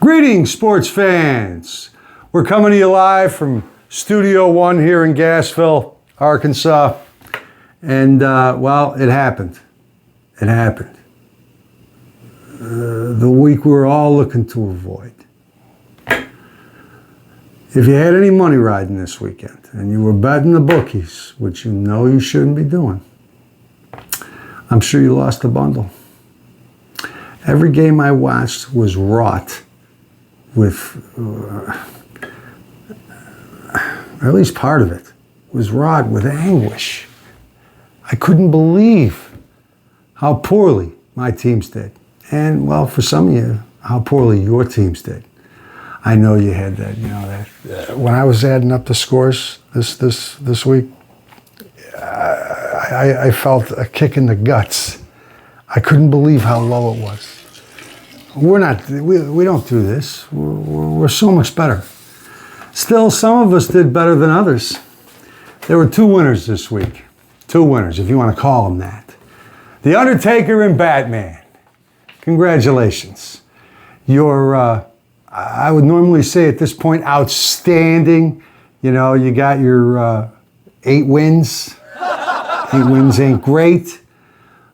Greetings, sports fans. We're coming to you live from Studio One here in Gassville, Arkansas. And, well, it happened. It happened. The week we were all looking to avoid. If you had any money riding this weekend and you were betting the bookies, which you know you shouldn't be doing, I'm sure you lost a bundle. Every game I watched was wrought with, or at least part of it, was wrought with anguish. I couldn't believe how poorly my teams did. And, well, for some of you, how poorly your teams did. I know you had that, when I was adding up the scores this week, I felt a kick in the guts. I couldn't believe how low it was. We don't do this. We're so much better. Still, some of us did better than others. There were two winners this week. Two winners, if you want to call them that. The Undertaker and Batman. Congratulations. You're, I would normally say at this point, outstanding. You got your 8 wins. 8 wins ain't great,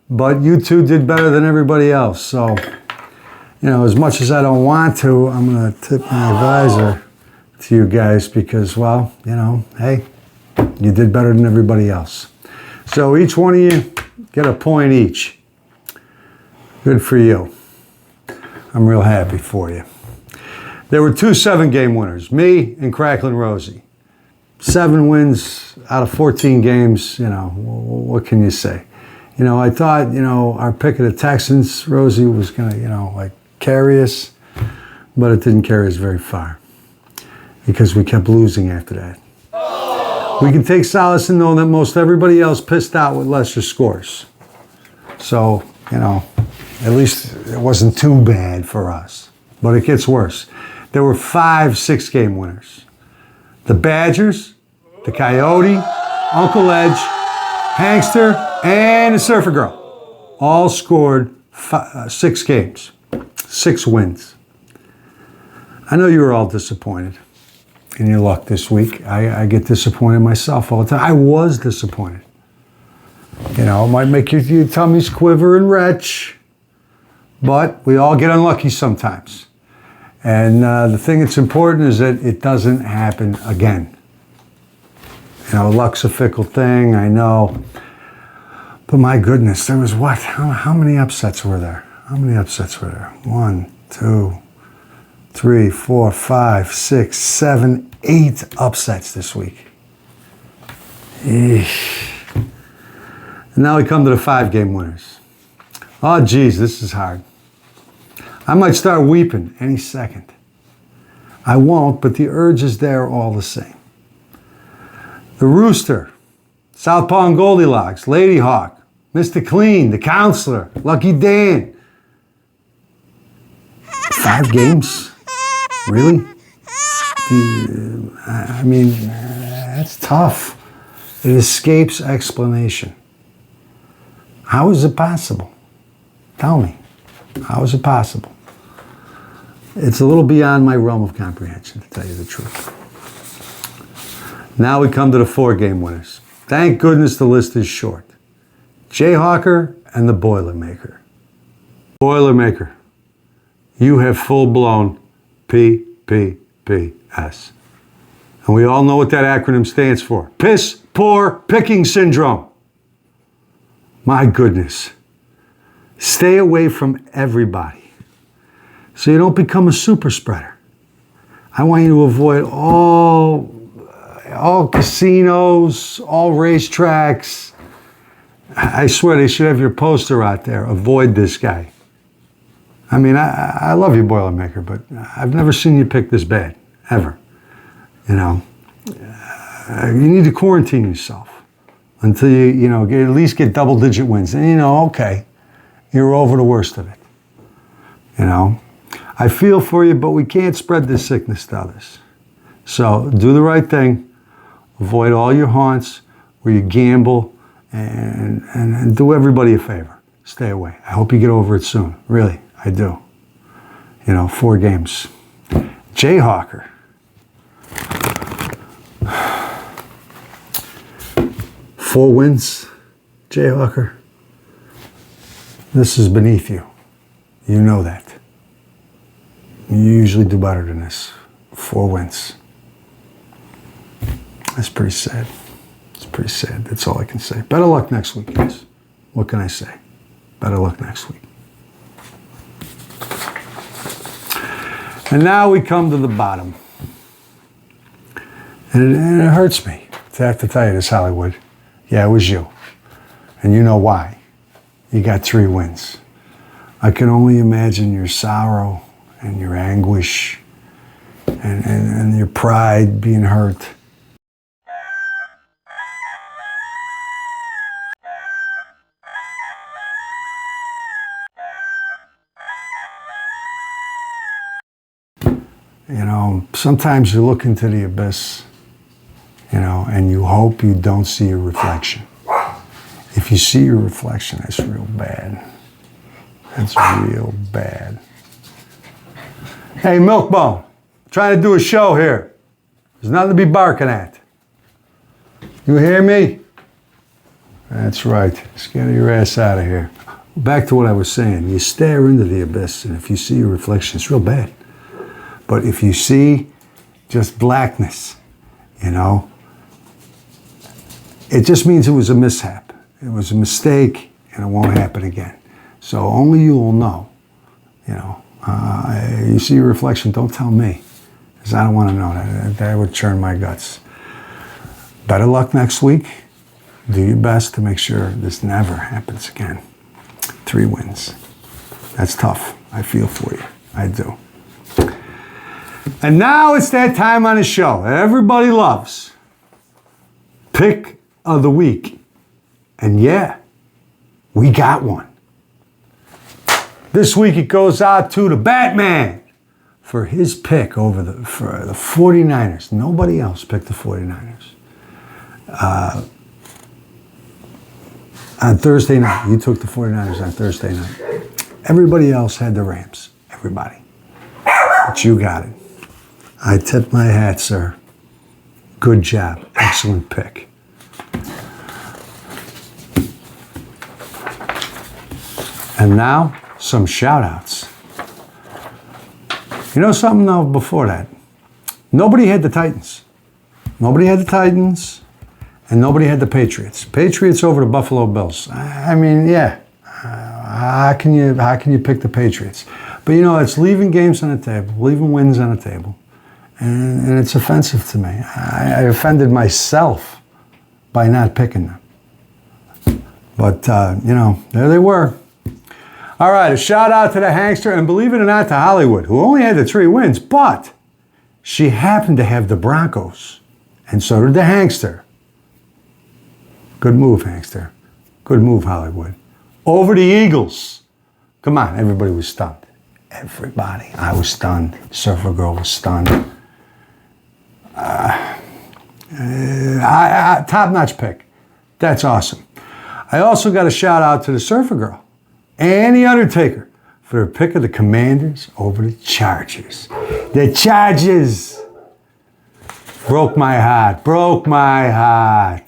but you two did better than everybody else. So, as much as I don't want to, I'm going to tip my advisor to you guys because, well, hey, you did better than everybody else. So each one of you get a point each. Good for you. I'm real happy for you. There were 2 7-game winners, me and Cracklin' Rosie. 7 wins out of 14 games, what can you say? I thought, our pick of the Texans, Rosie was going to, carry us, but it didn't carry us very far because we kept losing after that. We can take solace in knowing that most everybody else pissed out with lesser scores. So, at least it wasn't too bad for us, but it gets worse. There were 5 6-game winners. The Badgers, the Coyote, Uncle Edge, Hankster, and the Surfer Girl all scored 6 games, 6 wins. I know you were all disappointed in your luck this week. I get disappointed myself all the time. I was disappointed. It might make your tummies quiver and retch, but we all get unlucky sometimes. And the thing that's important is that it doesn't happen again. Luck's a fickle thing, I know. But my goodness, there was what? How many upsets were there? How many upsets were there? 1, 2, 3, 4, 5, 6, 7, 8 upsets this week. Eesh. And now we come to the 5-game winners. Oh, geez, this is hard. I might start weeping any second. I won't, but the urge is there all the same. The Rooster, Southpaw and Goldilocks, Lady Hawk, Mr. Clean, The Counselor, Lucky Dan. 5 games? Really? That's tough. It escapes explanation. How is it possible? Tell me. How is it possible? It's a little beyond my realm of comprehension, to tell you the truth. Now we come to the 4-game winners. Thank goodness the list is short. Jayhawker and the Boilermaker. Boilermaker, you have full-blown PPPS. And we all know what that acronym stands for. Piss Poor Picking Syndrome. My goodness. Stay away from everybody so you don't become a super spreader. I want you to avoid all casinos, all racetracks. I swear they should have your poster out there. Avoid this guy. I love you, Boilermaker, but I've never seen you pick this bad, ever. You need to quarantine yourself until you at least get double-digit wins. And okay, you're over the worst of it. I feel for you, but we can't spread this sickness to others. So do the right thing. Avoid all your haunts where you gamble and do everybody a favor. Stay away. I hope you get over it soon. Really, I do. 4 games. Jayhawker. Four wins, Jayhawker. This is beneath you. You know that. You usually do better than this. 4 wins. That's pretty sad. It's pretty sad. That's all I can say. Better luck next week, guys. What can I say? Better luck next week. And now we come to the bottom. And it hurts me to have to tell you this, Hollywood. Yeah, it was you. And you know why. You got 3 wins. I can only imagine your sorrow and your anguish and your pride being hurt. You know, sometimes you look into the abyss, you know, and you hope you don't see your reflection. If you see your reflection, that's real bad. That's real bad. Hey, Milkbone, trying to do a show here. There's nothing to be barking at. You hear me? That's right. Just get your ass out of here. Back to what I was saying. You stare into the abyss, and if you see your reflection, it's real bad. But if you see just blackness, you know, it just means it was a mishap. It was a mistake, and it won't happen again. So only you will know, you know. You see your reflection, don't tell me, because I don't want to know. That would churn my guts. Better luck next week. Do your best to make sure this never happens again. 3 wins. That's tough. I feel for you. I do. And now it's that time on the show that everybody loves. Pick of the week. And yeah, we got one. This week it goes out to the Batman for his pick for the 49ers. Nobody else picked the 49ers. On Thursday night, you took the 49ers on Thursday night. Everybody else had the Rams. Everybody. But you got it. I tip my hat, sir. Good job. Excellent pick. And now, some shout-outs. You know something, though, before that? Nobody had the Titans. Nobody had the Titans, and nobody had the Patriots. Patriots over the Buffalo Bills. I mean, yeah. How can you pick the Patriots? But, you know, it's leaving games on the table, leaving wins on the table. And it's offensive to me. I offended myself by not picking them. But, you know, there they were. All right, a shout out to the Hankster, and believe it or not, to Hollywood, who only had the 3 wins, but she happened to have the Broncos, and so did the Hankster. Good move, Hankster. Good move, Hollywood. Over the Eagles. Come on, everybody was stunned. Everybody. I was stunned. Surfer Girl was stunned. Top-notch pick. That's awesome. I also got a shout out to the Surfer Girl and the Undertaker for their pick of the Commanders over the Chargers. The Chargers broke my heart. Broke my heart.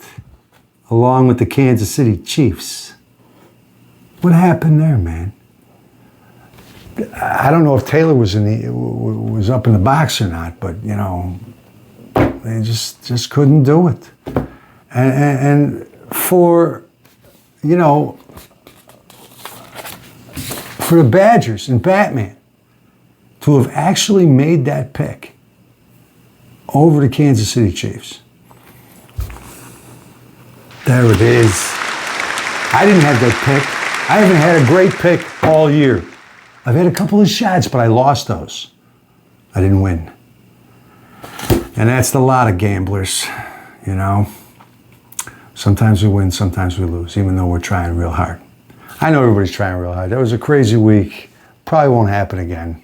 Along with the Kansas City Chiefs. What happened there, man? I don't know if Taylor was up in the box or not, but you know, they just couldn't do it. And for, you know, for the Badgers and Batman to have actually made that pick over the Kansas City Chiefs. There it is. I didn't have that pick. I haven't had a great pick all year. I've had a couple of shots, but I lost those. I didn't win. And that's the lot of gamblers, you know. Sometimes we win, sometimes we lose, even though we're trying real hard. I know everybody's trying real hard. That was a crazy week. Probably won't happen again.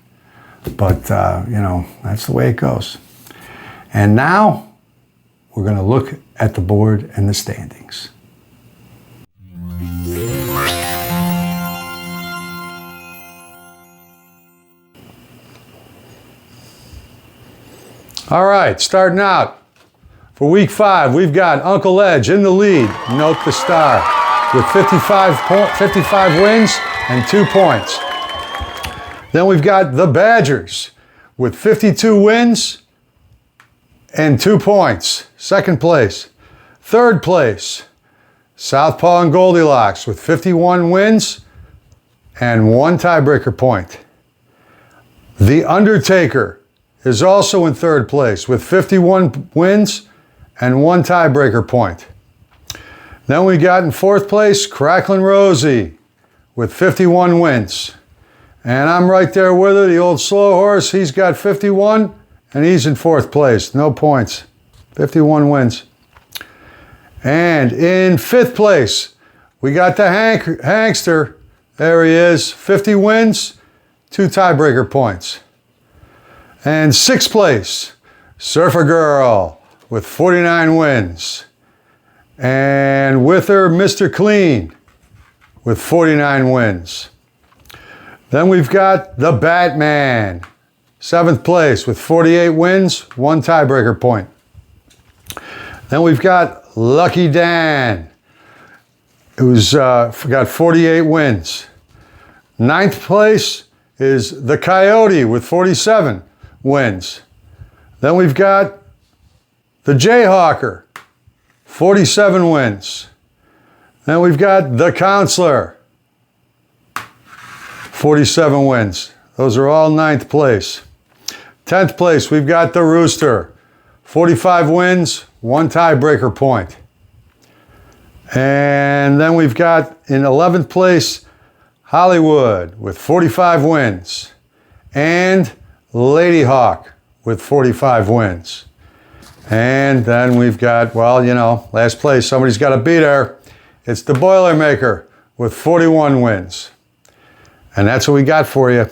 But, you know, that's the way it goes. And now we're going to look at the board and the standings. All right, starting out for week 5, we've got Uncle Edge in the lead. Note the star with 55 wins and 2 points. Then we've got the Badgers with 52 wins and 2 points. Second place. Third place, Southpaw and Goldilocks with 51 wins and 1 tiebreaker point. The Undertaker is also in third place with 51 wins and 1 tiebreaker point. Then we got in fourth place, Cracklin' Rosie with 51 wins. And I'm right there with her, the old slow horse. He's got 51 and he's in fourth place. No points. 51 wins. And in fifth place, we got the Hankster. There he is, 50 wins, 2 tiebreaker points. And sixth place, Surfer Girl with 49 wins. And with her, Mr. Clean with 49 wins. Then we've got the Batman, 7th place with 48 wins, 1 tiebreaker point. Then we've got Lucky Dan, who's got 48 wins. 9th place is the Coyote with 47 wins. Then we've got the Jayhawker, 47 wins. Then we've got the Counselor, 47 wins. Those are all 9th place. 10th place, we've got the Rooster, 45 wins, 1 tiebreaker point. And then we've got in 11th place, Hollywood with 45 wins. And Lady Hawk with 45 wins. And then we've got, well, you know, last place, somebody's got to beat her. It's the Boilermaker with 41 wins. And that's what we got for you.